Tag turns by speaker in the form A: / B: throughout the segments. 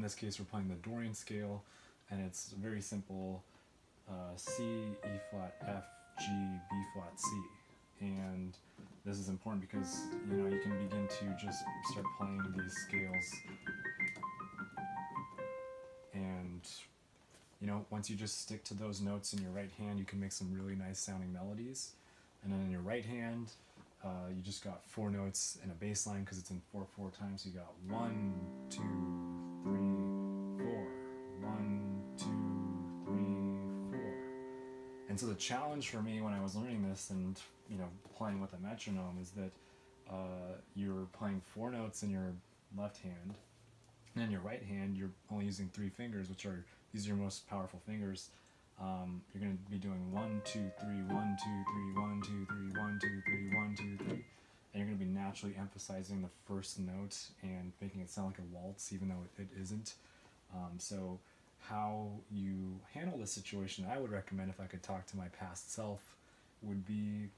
A: in this case we're playing the Dorian scale, and it's very simple, C, E flat, F, G, B flat, C. And this is important because you can begin to just start playing these scales, and once you just stick to those notes in your right hand, you can make some really nice sounding melodies. And then in your right hand, you just got 4 notes and a bass line because it's in 4/4 time. So you got 1, 2, 3, 4, 1, 2, 3, 4. And so the challenge for me when I was learning this and playing with a metronome is that you're playing 4 notes in your left hand, and in your right hand you're only using 3 fingers, these are your most powerful fingers. You're going to be doing 1, 2, 3, 1, 2, 3, 1, 2, 3, 1, 2, 3, 1, 2, 3, and you're going to be naturally emphasizing the first note and making it sound like a waltz, even though it isn't. So how you handle this situation, I would recommend, if I could talk to my past self, would be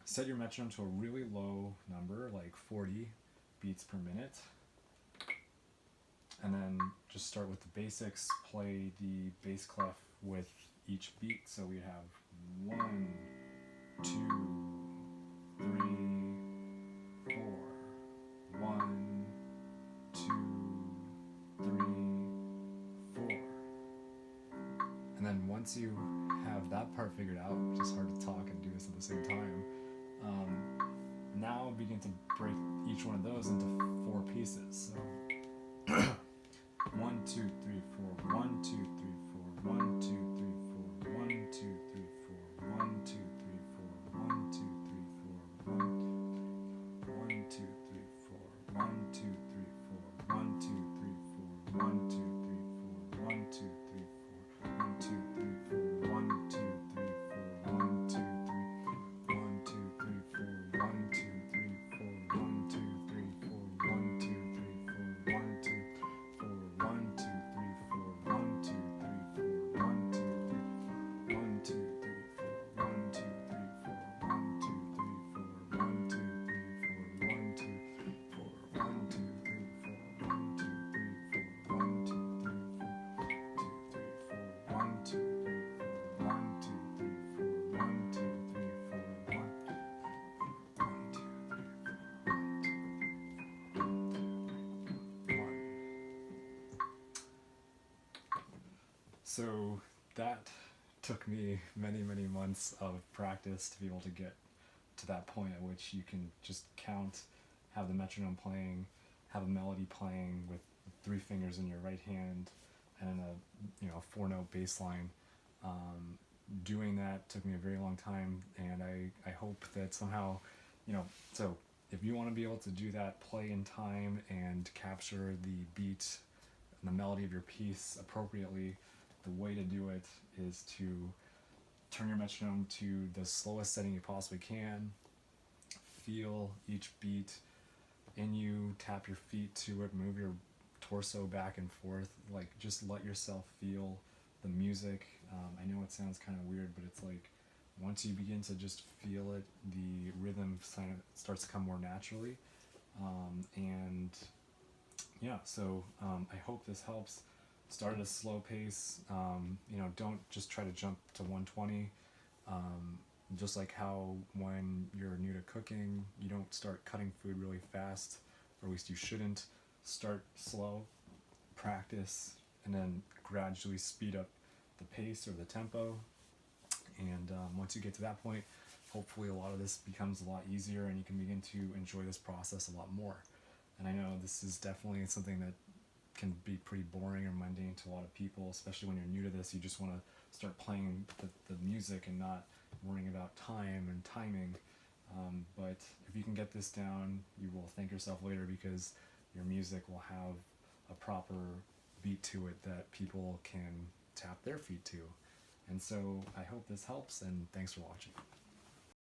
A: set your metronome to a really low number, like 40 beats per minute, and then just start with the basics. Play the bass clef with each beat. So we have 1, 2, 3, 4, 1, 2, 3, 4. And then once you have that part figured out, which is hard to talk and do this at the same time, now begin to break each one of those into 4 pieces. So 1, 2, 3, 4, 1, 2, 3, 4, 1, 2, 3, 4, 1, 2, 3, 4, 1, 2, 3, 4, 1, 2, 3, 4, 1, 2, 3, 4, 1, 2, 3, 4, 1, 2, 3, 4, 1, 2, 3, 4, 1, 2, 3, 4, 1, 2, 3, 4, 1, 2, 3, 4, 1, 2, 3, 1, 2, 3, 4, 1, 2, 3, 4, 1, 2, 3, 4, 1, 2, 3, 4, 1, 2, 1, 2, 3, 4, 1, 2, 3, 4, 1, 2, 3, 1, 2, 3, 4, 1, 2, 3, 4, 1, 2, 3, 4, 1, 2, 3, 4, 1, 2, 3, 4, 1, 2, 3, 4, 1, 2, 3, 4, 1, 2, 3, 4, 1, 2, 3, 4, 1, 2, 3, 4, 1, 2, 3, 4, 1, 2, 3, 4, 1. So that took me many, many months of practice to be able to get to that point at which you can just count, have the metronome playing, have a melody playing with 3 fingers in your right hand, and a 4-note bass line. Doing that took me a very long time, and I hope that somehow, so if you want to be able to do that, play in time and capture the beat and the melody of your piece appropriately, the way to do it is to turn your metronome to the slowest setting you possibly can, feel each beat in you, tap your feet to it, move your torso back and forth, just let yourself feel the music. I know it sounds kind of weird, but it's like once you begin to just feel it, the rhythm starts to come more naturally. So I hope this helps. Start at a slow pace. Don't just try to jump to 120. Just like how when you're new to cooking, you don't start cutting food really fast, or at least you shouldn't. Start slow, practice, and then gradually speed up the pace or the tempo. And once you get to that point, hopefully a lot of this becomes a lot easier and you can begin to enjoy this process a lot more. And I know this is definitely something that can be pretty boring or mundane to a lot of people, especially when you're new to this. You just want to start playing the music and not worrying about time and timing. But if you can get this down, you will thank yourself later, because your music will have a proper beat to it that people can tap their feet to. And so I hope this helps, and thanks for watching.